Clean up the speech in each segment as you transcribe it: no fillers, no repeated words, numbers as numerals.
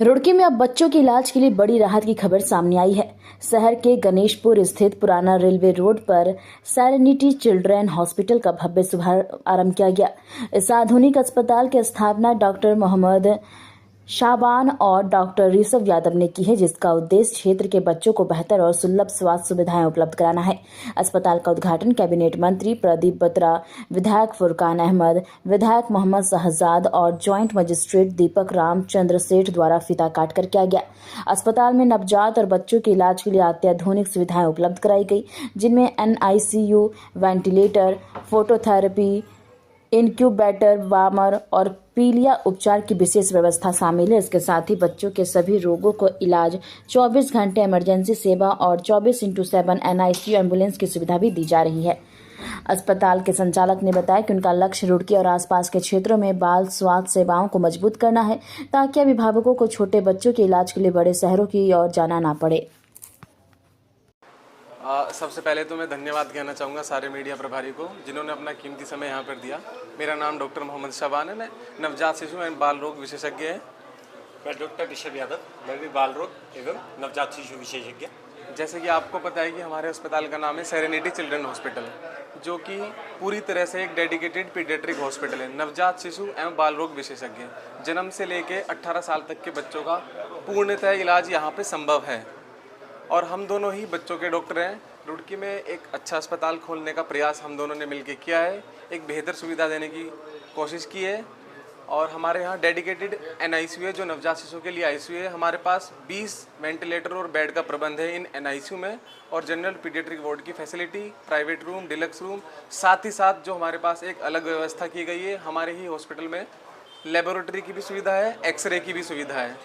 रुड़की में अब बच्चों के इलाज के लिए बड़ी राहत की खबर सामने आई है। शहर के गणेशपुर स्थित पुराना रेलवे रोड पर सेरेनिटी चिल्ड्रन हॉस्पिटल का भव्य शुभारंभ किया गया। इस आधुनिक अस्पताल की स्थापना डॉक्टर मोहम्मद शाबान और डॉक्टर ऋषभ यादव ने की है, जिसका उद्देश्य क्षेत्र के बच्चों को बेहतर और सुलभ स्वास्थ्य सुविधाएं उपलब्ध कराना है। अस्पताल का उद्घाटन कैबिनेट मंत्री प्रदीप बत्रा, विधायक फुरकान अहमद, विधायक मोहम्मद शहजाद और जॉइंट मजिस्ट्रेट दीपक रामचंद्र सेठ द्वारा फीता काट कर किया गया। अस्पताल में नवजात और बच्चों के इलाज के लिए अत्याधुनिक सुविधाएं उपलब्ध कराई गई, जिनमें NICU, ventilator, phototherapy, incubator, warmer और पीलिया उपचार की विशेष व्यवस्था शामिल है। इसके साथ ही बच्चों के सभी रोगों को इलाज, 24 घंटे इमरजेंसी सेवा और 24/7 NICU एम्बुलेंस की सुविधा भी दी जा रही है। अस्पताल के संचालक ने बताया कि उनका लक्ष्य रुड़की और आसपास के क्षेत्रों में बाल स्वास्थ्य सेवाओं को मजबूत करना है, ताकि अभिभावकों को छोटे बच्चों के इलाज के लिए बड़े शहरों की ओर जाना ना पड़े। सबसे पहले तो मैं धन्यवाद कहना चाहूँगा सारे मीडिया प्रभारी को, जिन्होंने अपना कीमती समय यहाँ पर दिया। मेरा नाम डॉक्टर मोहम्मद शाबान है, मैं नवजात शिशु एवं बाल रोग विशेषज्ञ है। मैं डॉक्टर ऋषभ यादव, मैं भी बाल रोग एवं नवजात शिशु विशेषज्ञ। जैसे कि आपको पता है कि हमारे अस्पताल का नाम है सेरेनिटी चिल्ड्रन हॉस्पिटल, जो कि पूरी तरह से एक डेडिकेटेड पीडियाट्रिक हॉस्पिटल है। नवजात शिशु एवं बाल रोग विशेषज्ञ, जन्म से लेकर 18 साल तक के बच्चों का पूर्णतः इलाज यहाँ पे संभव है और हम दोनों ही बच्चों के डॉक्टर हैं। रुड़की में एक अच्छा अस्पताल खोलने का प्रयास हम दोनों ने मिलकर किया है, एक बेहतर सुविधा देने की कोशिश की है और हमारे यहाँ डेडिकेटेड NICU है, जो नवजात शिशु के लिए ICU है। हमारे पास 20 वेंटिलेटर और बेड का प्रबंध है इन NICU में और जनरल पीडियाट्रिक वार्ड की facility, private room, deluxe room, साथ ही साथ जो हमारे पास एक अलग व्यवस्था की गई है, हमारे ही हॉस्पिटल में लेबोरेटरी की भी सुविधा है, एक्सरे की भी सुविधा है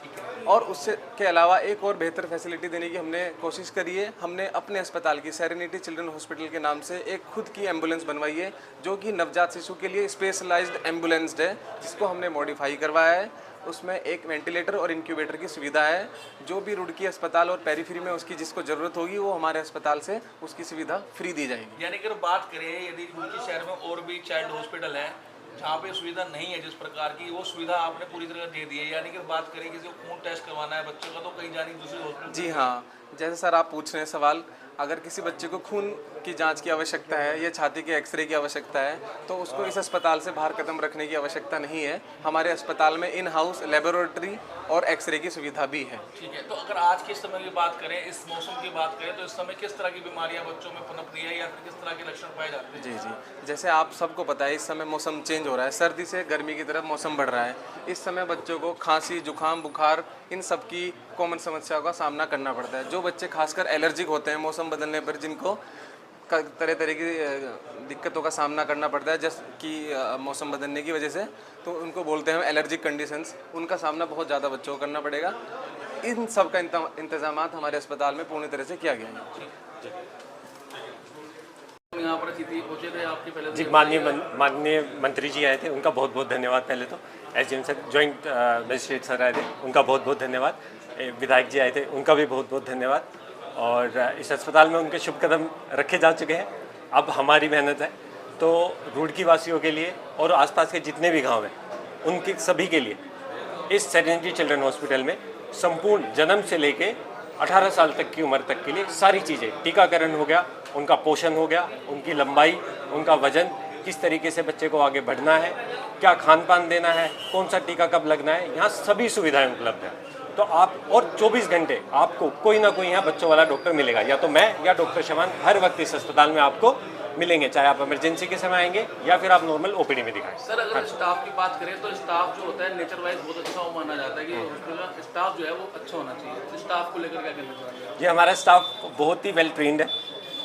और उससे के अलावा एक और बेहतर फैसिलिटी देने की हमने कोशिश करी है। हमने अपने अस्पताल की सेरेनिटी चिल्ड्रन हॉस्पिटल के नाम से एक खुद की एम्बुलेंस बनवाई है, जो कि नवजात शिशु के लिए स्पेशलाइज्ड एम्बुलेंस्ड है, जिसको हमने मॉडिफाई करवाया है। उसमें एक वेंटिलेटर और इंक्यूबेटर की सुविधा है। जो भी रुड़की अस्पताल और पेरीफेरी में उसकी जिसको ज़रूरत होगी, वो हमारे अस्पताल से उसकी सुविधा फ्री दी जाएगी। यानी कि बात करें यदि रुड़की शहर में और भी चाइल्ड हॉस्पिटल है जहाँ पे सुविधा नहीं है जिस प्रकार की, वो सुविधा आपने पूरी तरह दे दी है। यानी कि बात करें किसी को खून टेस्ट करवाना है बच्चों का, तो कहीं जानी दूसरी हॉस्पिटल। जी हाँ, जैसे सर आप पूछ रहे हैं सवाल, अगर किसी बच्चे को खून की जांच की आवश्यकता है या छाती के एक्सरे की आवश्यकता है, तो उसको इस अस्पताल से बाहर कदम रखने की आवश्यकता नहीं है। हमारे अस्पताल में इन हाउस लेबोरेटरी और एक्सरे की सुविधा भी है। ठीक है, तो अगर आज के समय की बात करें, इस मौसम की बात करें, तो इस समय किस तरह की बीमारियां बच्चों में पनप रही है या फिर किस तरह के लक्षण पाए जाते हैं? जी जी, जैसे आप सबको पता है, इस समय मौसम चेंज हो रहा है, सर्दी से गर्मी की तरफ मौसम बढ़ रहा है। इस समय बच्चों को खांसी, जुकाम, बुखार, इन सब की कॉमन समस्याओं का सामना करना पड़ता है। जो बच्चे खासकर एलर्जिक होते हैं मौसम बदलने पर, जिनको तरह तरह की दिक्कतों का सामना करना पड़ता है जैसे कि मौसम बदलने की वजह से, तो उनको बोलते हैं एलर्जिक कंडीशंस, उनका सामना बहुत ज़्यादा बच्चों को करना पड़ेगा। इन सब का इंतजाम हमारे अस्पताल में पूर्ण तरह से किया गया है। यहाँ पर अतिथि पहुँचे थे आपके पहले जी, माननीय मंत्री जी आए थे, उनका बहुत बहुत धन्यवाद। पहले तो SDM sir, joint magistrate sir आए थे, उनका बहुत बहुत धन्यवाद। विधायक जी आए थे, उनका भी बहुत बहुत धन्यवाद। और इस अस्पताल में उनके शुभ कदम रखे जा चुके हैं। अब हमारी मेहनत है, तो रुड़की वासियों के लिए और आसपास के जितने भी गांव हैं, उनके सभी के लिए इस सेरेनिटी चिल्ड्रन हॉस्पिटल में संपूर्ण जन्म से लेके 18 साल तक की उम्र तक के लिए सारी चीज़ें, टीकाकरण हो गया, उनका पोषण हो गया, उनकी लंबाई, उनका वजन, किस तरीके से बच्चे को आगे बढ़ना है, क्या खान पान देना है, कौन सा टीका कब लगना है, यहाँ सभी सुविधाएं उपलब्ध हैं। तो आप और 24 घंटे आपको कोई ना कोई यहाँ बच्चों वाला डॉक्टर मिलेगा, या तो मैं या डॉक्टर शबान हर वक्त इस अस्पताल में आपको मिलेंगे, चाहे आप इमरजेंसी के समय आएंगे या फिर आप नॉर्मल OPD में दिखाएं। सर, अगर स्टाफ की बात करें तो स्टाफ जो होता है नेचर वाइज बहुत अच्छा वो माना जाता है कि हॉस्पिटल का स्टाफ जो है वो अच्छा होना चाहिए। तो स्टाफ को लेकर क्या कहना चाहेंगे? जी, हमारा स्टाफ बहुत ही वेल ट्रेंड है।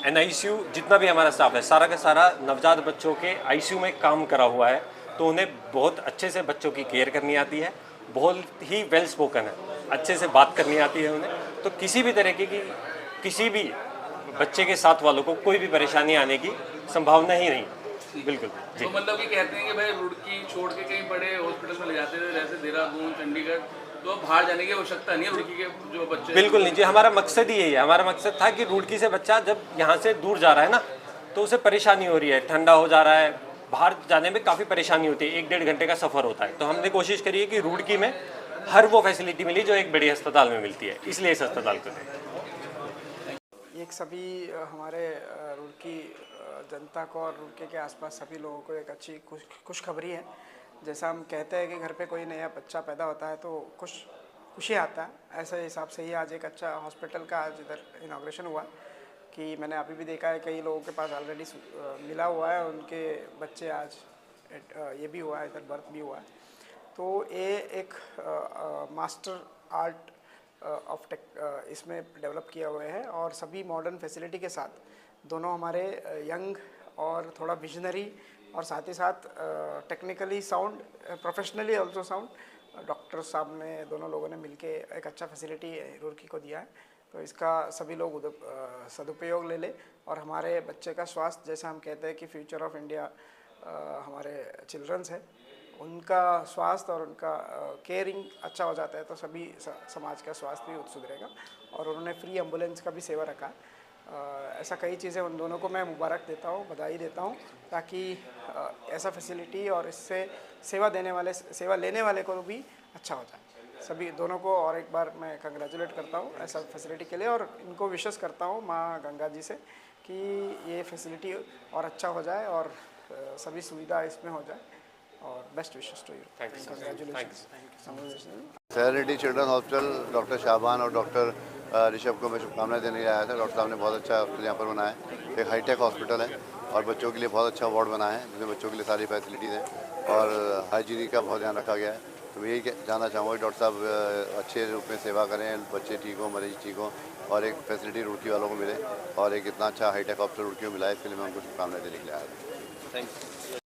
NICU जितना भी हमारा स्टाफ है, सारा का सारा नवजात बच्चों के ICU में काम करा हुआ है, तो उन्हें बहुत अच्छे से बच्चों की केयर करनी आती है, बहुत ही वेल स्पोकन है, अच्छे से बात करनी आती है उन्हें। तो किसी भी तरह की किसी भी बच्चे के साथ वालों को कोई भी परेशानी आने की संभावना ही नहीं। बिल्कुल जी। तो मतलब कि कहते हैं कि भाई रुड़की छोड़ के कहीं बड़े हॉस्पिटल में ले जाते थे, जैसे देहरादून, चंडीगढ़, तो बाहर जाने की आवश्यकता नहीं है रुड़की के जो बच्चे। बिल्कुल नहीं जी, हमारा मकसद ही यही है। हमारा मकसद था कि रुड़की से बच्चा जब यहाँ से दूर जा रहा है ना, तो उसे परेशानी हो रही है, ठंडा हो जा रहा है, बाहर जाने में काफ़ी परेशानी होती है, 1-1.5 घंटे का सफ़र होता है। तो हमने कोशिश करी है कि रुड़की में हर वो फैसिलिटी मिली जो एक बड़ी अस्पताल में मिलती है, इसलिए इस अस्पताल को दें। एक सभी हमारे रुड़की जनता को और रुड़की के आसपास सभी लोगों को एक अच्छी खुशखबरी है। जैसा हम कहते हैं कि घर पे कोई नया बच्चा पैदा होता है तो खुशी आता है, ऐसे हिसाब से ही आज एक अच्छा हॉस्पिटल का आज इधर इनाग्रेशन हुआ कि मैंने अभी भी देखा है कई लोगों के पास ऑलरेडी मिला हुआ है, उनके बच्चे आज ये भी हुआ है, इधर बर्थ भी हुआ है। तो ये एक मास्टर आर्ट ऑफ टेक इसमें डेवलप किया हुआ है और सभी मॉडर्न फैसिलिटी के साथ दोनों हमारे यंग और थोड़ा विजनरी और साथ ही साथ technically sound, professionally also sound doctor साहब ने दोनों लोगों ने मिलके एक अच्छा फैसिलिटी रुड़की को दिया है। तो इसका सभी लोग सदुपयोग ले ले और हमारे बच्चे का स्वास्थ्य, जैसा हम कहते हैं कि फ्यूचर ऑफ इंडिया हमारे चिल्ड्रंस है, उनका स्वास्थ्य और उनका केयरिंग अच्छा हो जाता है तो सभी समाज का स्वास्थ्य भी सुधरेगा। और उन्होंने फ्री एम्बुलेंस का भी सेवा रखा है। ऐसा कई चीज़ें उन दोनों को मैं मुबारक देता हूँ, बधाई देता हूँ, ताकि ऐसा फैसिलिटी और इससे सेवा लेने वाले को भी अच्छा हो जाए। सभी दोनों को और एक बार मैं कंग्रेचुलेट करता हूँ ऐसा फैसिलिटी के लिए और इनको विशेष करता हूँ माँ गंगा जी से कि ये फैसिलिटी और अच्छा हो जाए और सभी सुविधा इसमें हो जाए और best wishes to you. Congratulation. Serenity children hospital doctor Shahban और डॉक्टर ऋषभ को मैं शुभकामनाएं देने आया था। डॉक्टर साहब ने बहुत अच्छा हॉस्पिटल यहाँ पर बनाया है, एक हाईटेक हॉस्पिटल है और बच्चों के लिए बहुत अच्छा वार्ड बनाया है जिसमें बच्चों के लिए सारी फैसिलिटीज़ हैं और हाइजीन का बहुत ध्यान रखा गया है। तो मैं यही जानना चाहूँगा कि डॉक्टर साहब अच्छे रूप में सेवा करें, बच्चे ठीक हों, मरीज ठीक हों और एक फैसिलिटी रुड़की वालों को मिले और एक इतना अच्छा हाईटेक हॉस्पिटल रुड़की को मिला है, इसके लिए मैं उनको शुभकामनाएं देने के लिए आया था। Thank you.